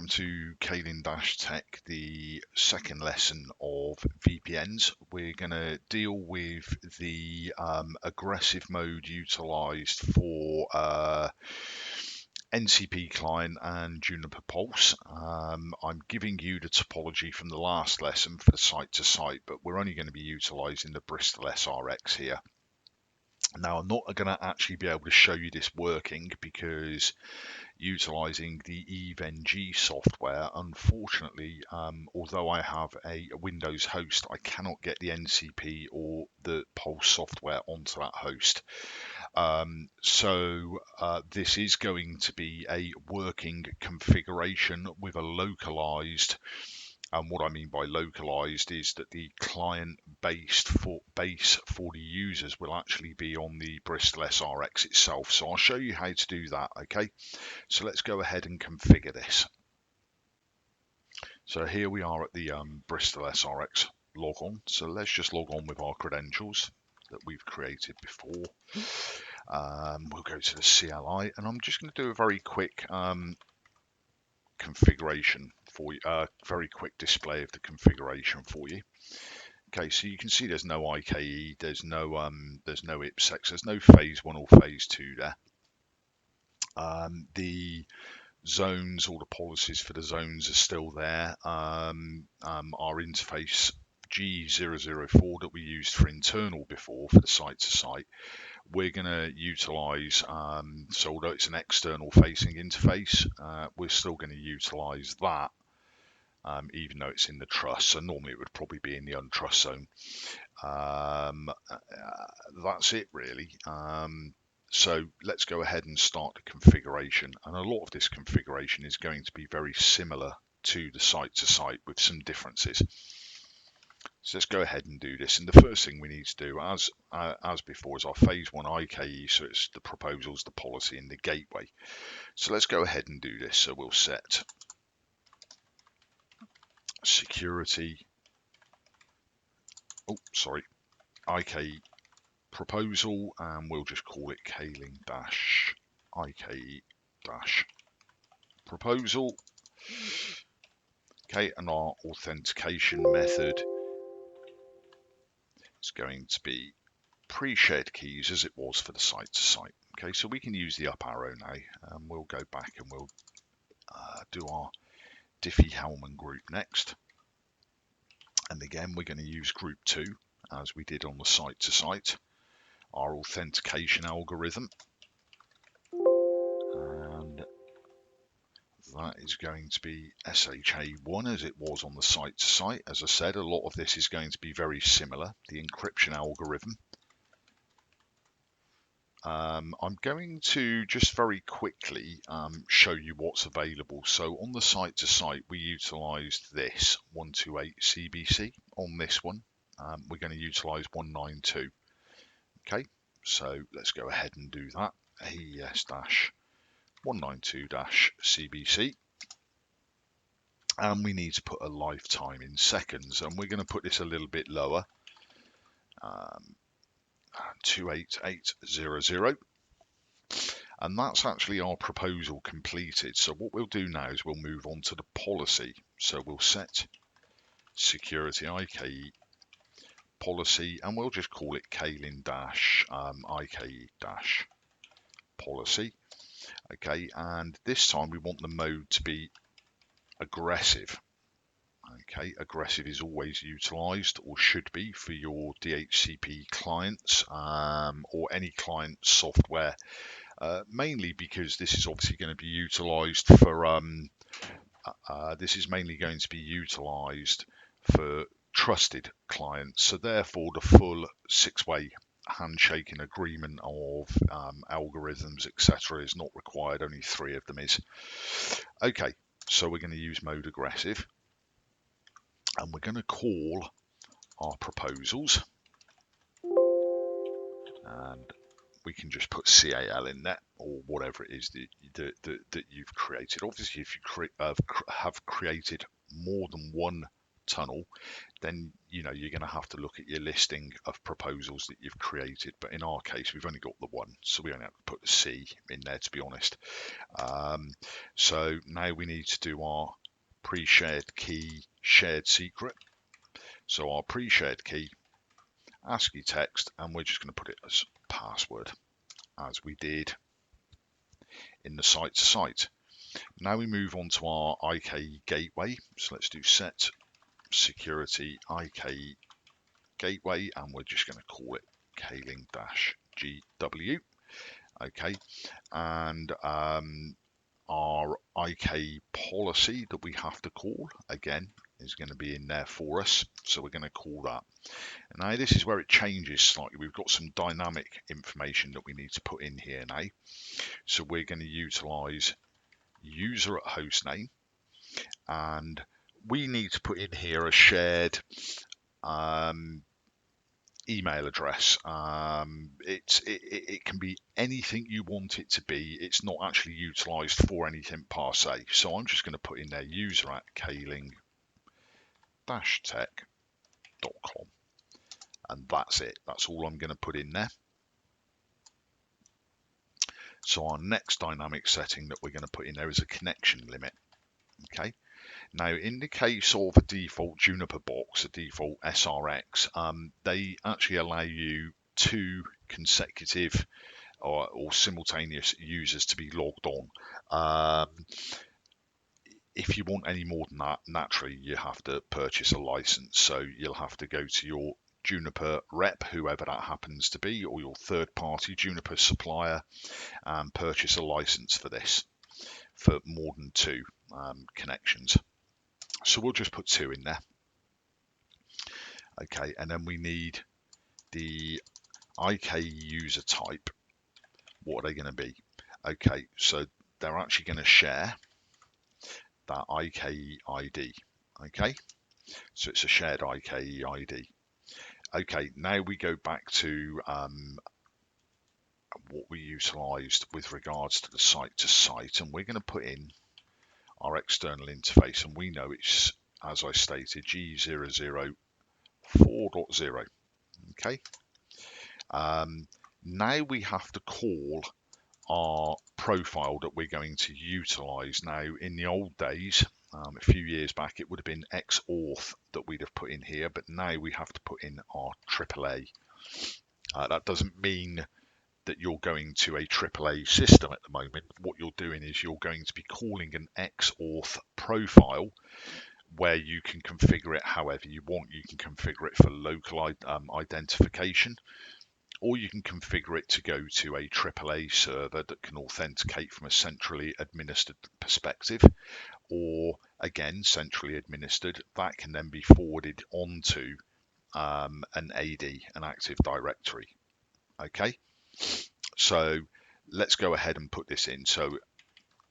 welcome to Kaylin-Tech, the second lesson of VPNs. We're going to deal with the aggressive mode utilized for NCP client and Juniper Pulse. I'm giving you the topology from the last lesson for the site-to-site, but we're only going to be utilizing the Bristol SRX here. Now, I'm not going to actually be able to show you this working because utilizing the EVE-NG software, unfortunately, although I have a Windows host, I cannot get the NCP or the Pulse software onto that host. So this is going to be a working configuration with a localized. And what I mean by localized is that the client base for the users will actually be on the Bristol SRX itself. So I'll show you how to do that, okay? So let's go ahead and configure this. So here we are at the Bristol SRX log on. So let's just log on with our credentials that we've created before. We'll go to the CLI and I'm just going to do a very quick configuration for you, very quick display of the configuration for you. Okay, so you can see there's no IKE, there's no IPsec, there's no phase 1 or phase 2 there. The zones, all the policies for the zones are still there. Our interface G004 that we used for internal before for the site-to-site, we're going to utilize, so although it's an external facing interface, we're still going to utilize that, even though it's in the trust. So normally it would probably be in the untrust zone. That's it really. So let's go ahead and start the configuration. And a lot of this configuration is going to be very similar to the site-to-site with some differences. So let's go ahead and do this. And the first thing we need to do, as before, is our phase 1 IKE. So it's the proposals, the policy, and the gateway. So let's go ahead and do this. So we'll set security. IKE proposal, and we'll just call it Kaylin-IKE-proposal. Okay, and our authentication method is going to be pre-shared keys as it was for the site-to-site. Okay, so we can use the up arrow now, and we'll go back and we'll do our Diffie-Hellman group next. And again, we're going to use group 2 as we did on the site-to-site. Our authentication algorithm, and that is going to be SHA1 as it was on the site-to-site. As I said, a lot of this is going to be very similar, the encryption algorithm. I'm going to just very quickly show you what's available. So on the site-to-site, we utilized this 128 CBC. On this one, we're going to utilize 192. Okay, so let's go ahead and do that. AES-192-CBC. And we need to put a lifetime in seconds, and we're going to put this a little bit lower. 28800. And that's actually our proposal completed. So what we'll do now is we'll move on to the policy. So we'll set security IKE policy, and we'll just call it Kaylin-IKE-policy. Okay, and this time we want the mode to be aggressive. Okay, aggressive is always utilized, or should be, for your DHCP clients or any client software, mainly because this is obviously going to be utilized for trusted clients. So therefore the full 6-way handshaking agreement of algorithms, etc., is not required. Only 3 of them is. Okay, so we're going to use mode aggressive, and we're going to call our proposals, and we can just put CAL in there, or whatever it is that you've created. Obviously, if you have created more than one tunnel, then you're going to have to look at your listing of proposals that you've created. But in our case, we've only got the one, so we only have to put the C in there, to be honest. So now we need to do our pre-shared key shared secret. So our pre-shared key, ASCII text, and we're just going to put it as password, as we did in the site to site. Now we move on to our Ike gateway. So let's do set security Ike gateway, and we're just going to call it Kling-GW. Okay, and our Ike policy that we have to call again is going to be in there for us, so we're going to call that. Now this is where it changes slightly. We've got some dynamic information that we need to put in here now, so we're going to utilize user at hostname, and we need to put in here a shared email address. It can be anything you want it to be. It's not actually utilized for anything per se. So I'm just going to put in there user at Kling-tech.com, and that's it. That's all I'm going to put in there. So our next dynamic setting that we're going to put in there is a connection limit. Okay. Now, in the case of a default Juniper box, a default SRX, they actually allow you 2 consecutive or simultaneous users to be logged on. If you want any more than that, naturally you have to purchase a license. So you'll have to go to your Juniper rep, whoever that happens to be, or your third-party Juniper supplier, and purchase a license for this for more than 2 connections. So we'll just put 2 in there. Okay, and then we need the Ike user type. What are they going to be? Okay, so they're actually going to share that Ike ID. Okay, so it's a shared Ike ID. Okay, now we go back to what we utilized with regards to the site to site, and we're going to put in our external interface, and we know it's, as I stated, G004.0. Okay. Now we have to call our profile that we're going to utilize. Now, in the old days, a few years back, it would have been XAuth that we'd have put in here, but now we have to put in our AAA. That doesn't mean that you're going to a AAA system at the moment. What you're doing is you're going to be calling an XAuth profile, where you can configure it however you want. You can configure it for local identification, or you can configure it to go to a AAA server that can authenticate from a centrally administered perspective, or again, centrally administered, that can then be forwarded onto an AD, an Active Directory. Okay, so let's go ahead and put this in. So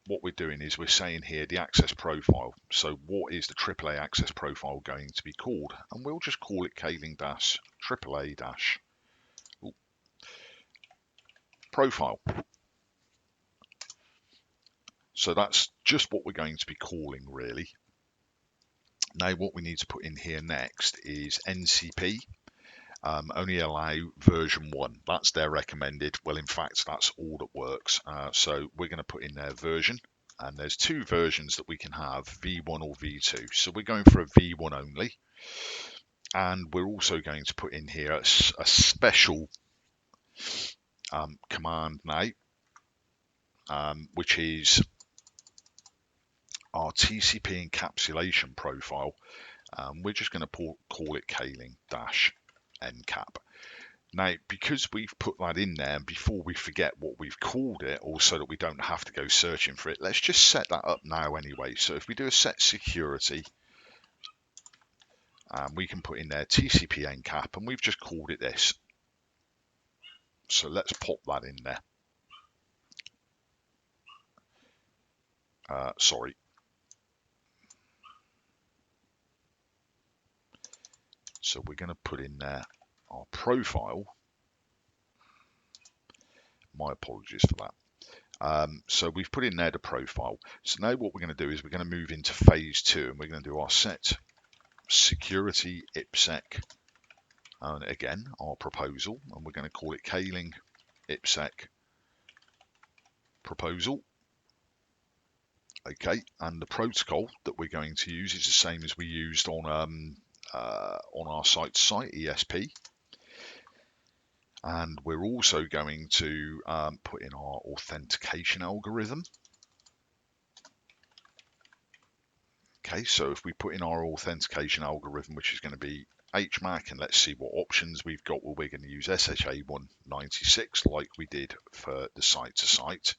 what we're doing is we're saying here the access profile. So what is the AAA access profile going to be called? And we'll just call it Kling-AAA-profile. So that's just what we're going to be calling, really. Now what we need to put in here next is NCP. Only allow version 1. That's their recommended. Well, in fact, that's all that works. So we're going to put in their version. And there's 2 versions that we can have, V1 or V2. So we're going for a V1 only. And we're also going to put in here a special command now, which is our TCP encapsulation profile. We're just going to call it Kling-NCAP. Now, because we've put that in there, and before we forget what we've called it, or so that we don't have to go searching for it, let's just set that up now anyway. So if we do a set security, we can put in there TCP NCAP, and we've just called it this. So let's pop that in there. Sorry. So we're going to put in there our profile. My apologies for that. So we've put in there the profile. So now what we're going to do is we're going to move into phase 2, and we're going to do our set security IPsec, and again our proposal, and we're going to call it Kaling IPsec proposal. Okay, and the protocol that we're going to use is the same as we used on our site-to-site ESP, and we're also going to put in our authentication algorithm. Okay, so if we put in our authentication algorithm, which is going to be HMAC, and let's see what options we've got. Well, we're going to use SHA-196 like we did for the site-to-site.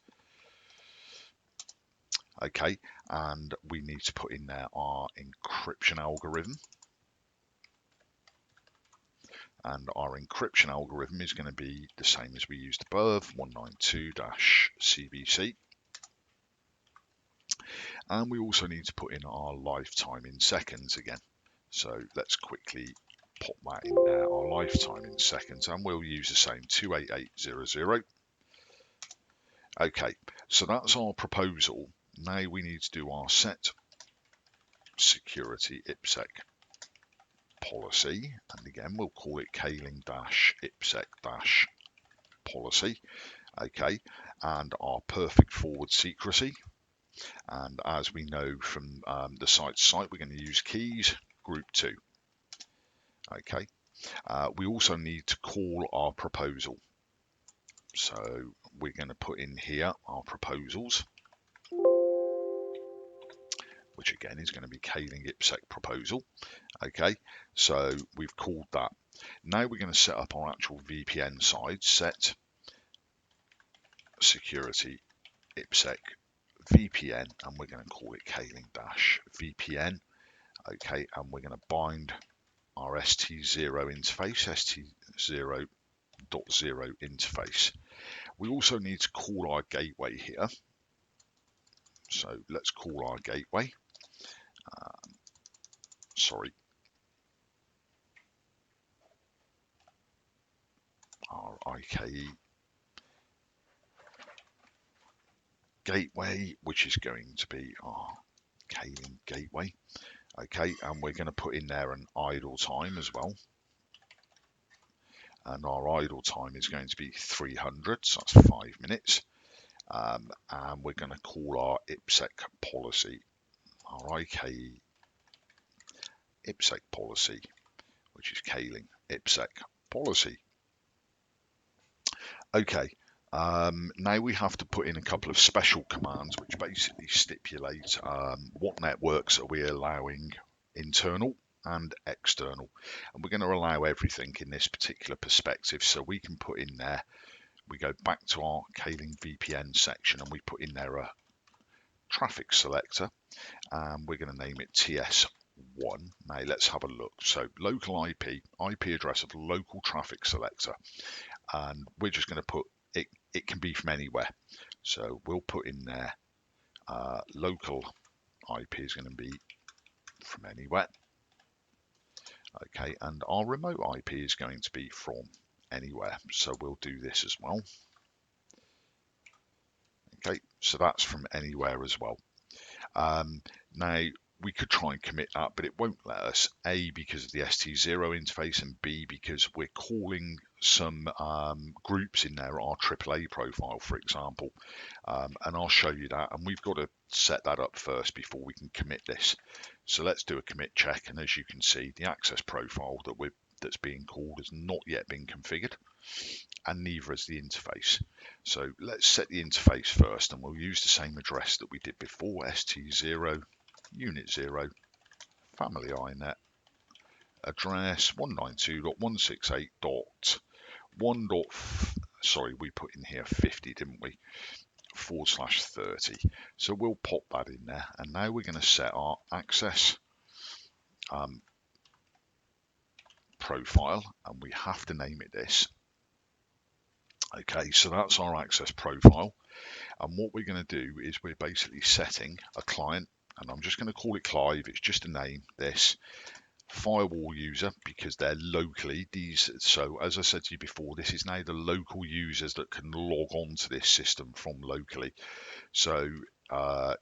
Okay, and we need to put in there our encryption algorithm. And our encryption algorithm is going to be the same as we used above, 192-CBC. And we also need to put in our lifetime in seconds again. So let's quickly pop that in there, our lifetime in seconds, and we'll use the same 28800. Okay, so that's our proposal. Now we need to do our set security IPsec policy, and again we'll call it Kaling-IPsec-policy. Okay, and our perfect forward secrecy, and as we know from the site-to-site, we're going to use keys group 2. Okay, we also need to call our proposal, so we're going to put in here our proposals, which again is going to be Kaling IPsec proposal. Okay, so we've called that. Now we're going to set up our actual VPN side, set security IPsec VPN, and we're going to call it Kaling-VPN. Okay, and we're going to bind our ST0 interface, ST0.0 interface. We also need to call our gateway here. So let's call our gateway. Our IKE gateway, which is going to be our Kaling gateway. Okay, and we're going to put in there an idle time as well. And our idle time is going to be 300, so that's 5 minutes. And we're going to call our IPsec policy, our IKE IPsec policy, which is Kaling IPsec policy. Okay, now we have to put in a couple of special commands which basically stipulate what networks are we allowing internal and external, and we're going to allow everything in this particular perspective. So we can put in there, we go back to our Kaling VPN section and we put in there a traffic selector, and we're going to name it TS1. Now let's have a look. So local IP address of local traffic selector, and we're just going to put it can be from anywhere. So we'll put in there local IP is going to be from anywhere. Okay, and our remote IP is going to be from anywhere. So we'll do this as well. Okay, so that's from anywhere as well. Now we could try and commit that, but it won't let us, A, because of the ST0 interface, and B, because we're calling some groups in there, our AAA profile, for example, and I'll show you that, and we've got to set that up first before we can commit this. So let's do a commit check, and as you can see, the access profile that's being called has not yet been configured, and neither has the interface. So let's set the interface first, and we'll use the same address that we did before, ST0 unit 0 family INET address 192.168.1. We put in here 50, didn't we? /30. So we'll pop that in there, and now we're going to set our access profile, and we have to name it this. Okay, so that's our access profile, and what we're going to do is we're basically setting a client, and I'm just going to call it Clive, it's just a name, this firewall user, because they're locally these. So as I said to you before, this is now the local users that can log on to this system from locally. So firewall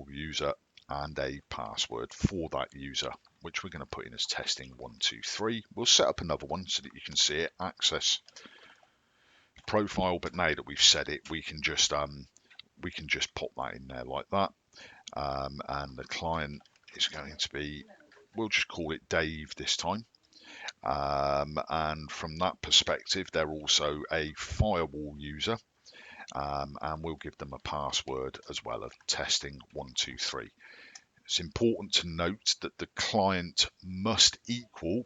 user and a password for that user, which we're going to put in as testing123. We'll set up another one so that you can see it, access profile, but now that we've set it, we can just pop that in there like that. And the client is going to be, we'll just call it Dave this time. And from that perspective, they're also a firewall user, and we'll give them a password as well of testing123. It's important to note that the client must equal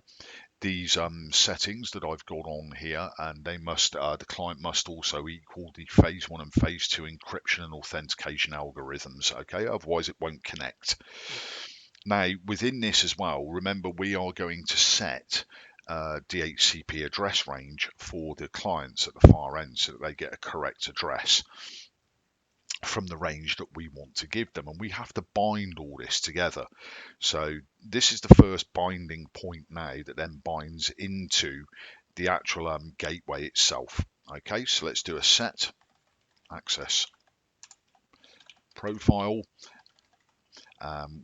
these settings that I've got on here, and they must the client must also equal the phase 1 and phase 2 encryption and authentication algorithms. Okay, otherwise it won't connect. Now within this as well, remember we are going to set DHCP address range for the clients at the far end so that they get a correct address from the range that we want to give them, and we have to bind all this together. So this is the first binding point now that then binds into the actual gateway itself. Okay, so let's do a set access profile.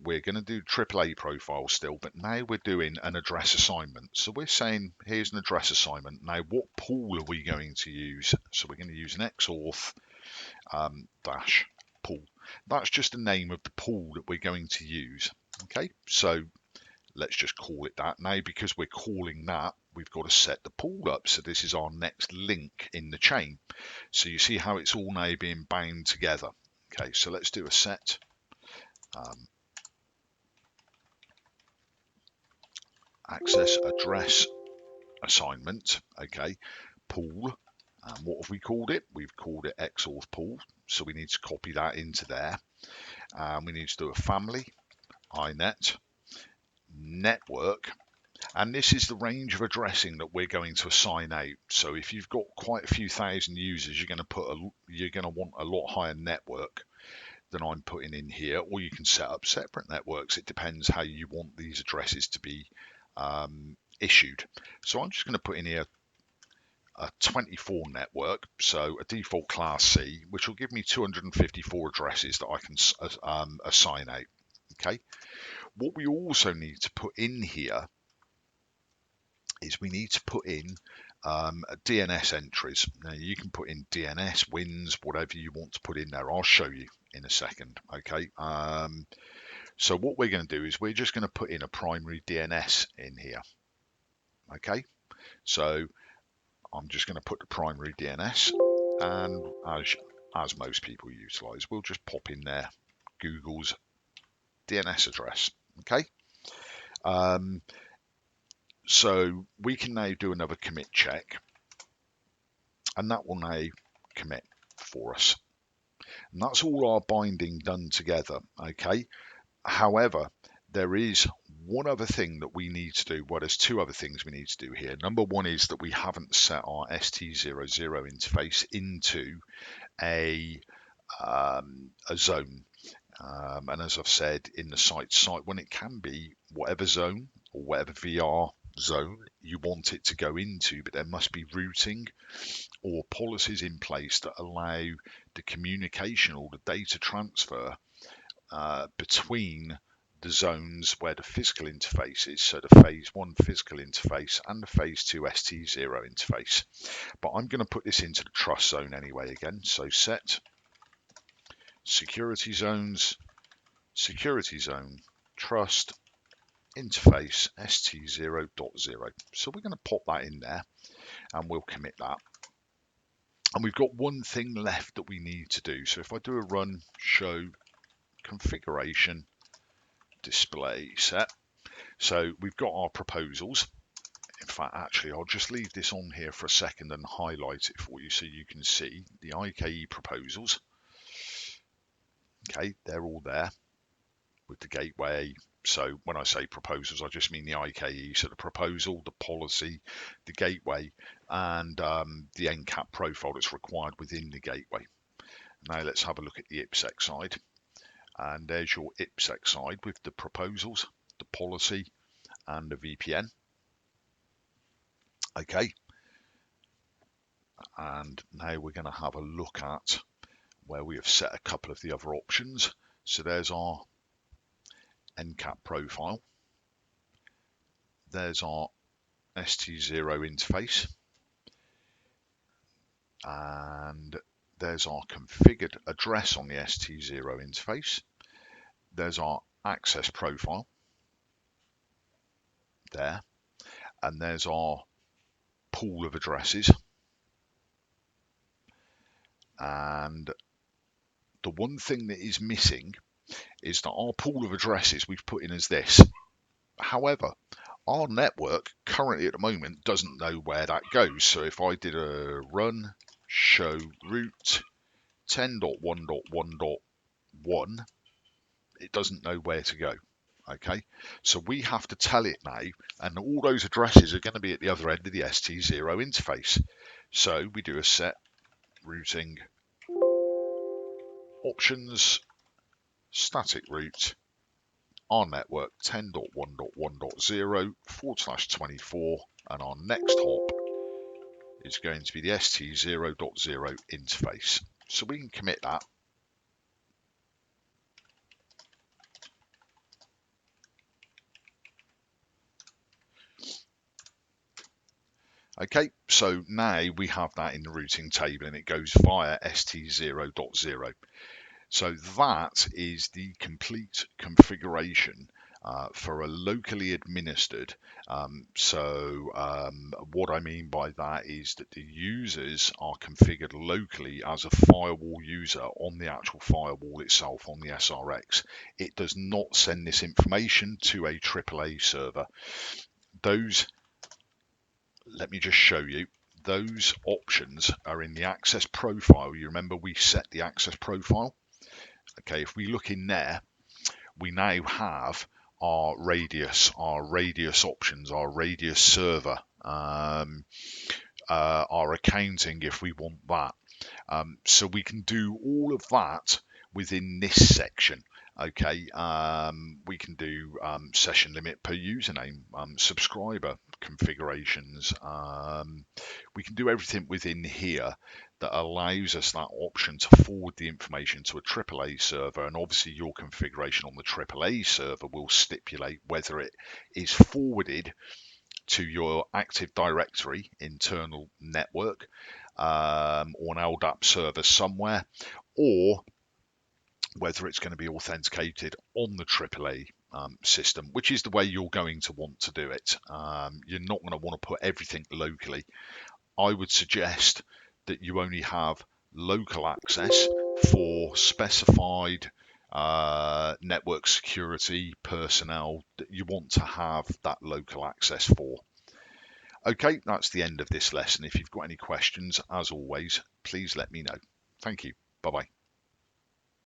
We're going to do AAA profile still, but now we're doing an address assignment. So we're saying here's an address assignment. Now what pool are we going to use? So we're going to use an XAuth dash pool. That's just the name of the pool that we're going to use. Okay, so let's just call it that. Now because we're calling that, we've got to set the pool up. So this is our next link in the chain. So you see how it's all now being bound together. Okay, so let's do a set access address assignment. Okay, pool. What have we called it? We've called it XAuth pool. So we need to copy that into there. We need to do a family, inet, network, and this is the range of addressing that we're going to assign out. So if you've got quite a few thousand users, you're going to want a lot higher network than I'm putting in here, or you can set up separate networks. It depends how you want these addresses to be issued. So I'm just going to put in here a 24 network, so a default class C, which will give me 254 addresses that I can assign out. Okay. What we also need to put in here is we need to put in DNS entries. Now you can put in DNS, WINs, whatever you want to put in there. I'll show you in a second. Okay. So what we're going to do is we're just going to put in a primary DNS in here. Okay. So I'm just going to put the primary DNS, and as most people utilize, we'll just pop in there Google's DNS address. Okay. So we can now do another commit check, and that will now commit for us. And that's all our binding done together. Okay. However, there is one other thing that we need to do. Well, there's two other things we need to do here. Number one is that we haven't set our ST00 interface into a zone. And as I've said in the site, when it can be whatever zone or whatever VR zone you want it to go into, but there must be routing or policies in place that allow the communication or the data transfer between the zones where the physical interface is, so the phase 1 physical interface and the phase 2 ST0 interface. But I'm going to put this into the trust zone anyway again, so set security zones, security zone, trust, interface ST0.0. So we're going to pop that in there and we'll commit that. And we've got one thing left that we need to do. So if I do a run show configuration display set, so we've got our proposals. In fact, actually, I'll just leave this on here for a second and highlight it for you so you can see the Ike proposals. Okay, they're all there with the gateway. So when I say proposals, I just mean the IKE, so the proposal, the policy, the gateway, and the NCAP profile that's required within the gateway. Now let's have a look at the IPsec side. And there's your IPsec side with the proposals, the policy, and the VPN. Okay. And now we're going to have a look at where we have set a couple of the other options. So there's our NCAP profile. There's our ST0 interface. And there's our configured address on the ST0 interface. There's our access profile there. And there's our pool of addresses. And the one thing that is missing is that our pool of addresses we've put in as this. However, our network currently at the moment doesn't know where that goes. So if I did a run show route 10.1.1.1, it doesn't know where to go. Okay, so we have to tell it now, and all those addresses are going to be at the other end of the ST0 interface. So we do a set routing options static route our network 10.1.1.0/24, and our next hop is going to be the ST0.0 interface. So we can commit that. Okay, so now we have that in the routing table and it goes via ST0.0. So that is the complete configuration for a locally administered. What I mean by that is that the users are configured locally as a firewall user on the actual firewall itself on the SRX. It does not send this information to a AAA server. Let me just show you. Those options are in the access profile. You remember we set the access profile? Okay, if we look in there, we now have our radius options, our radius server, our accounting if we want that. So we can do all of that within this section. Okay, we can do session limit per username, subscriber configurations. We can do everything within here that allows us that option to forward the information to a AAA server, and obviously your configuration on the AAA server will stipulate whether it is forwarded to your Active Directory internal network or an LDAP server somewhere, or whether it's going to be authenticated on the AAA system, which is the way you're going to want to do it. You're not going to want to put everything locally. I would suggest that you only have local access for specified network security personnel that you want to have that local access for. Okay, that's the end of this lesson. If you've got any questions, as always, please let me know. Thank you. Bye-bye.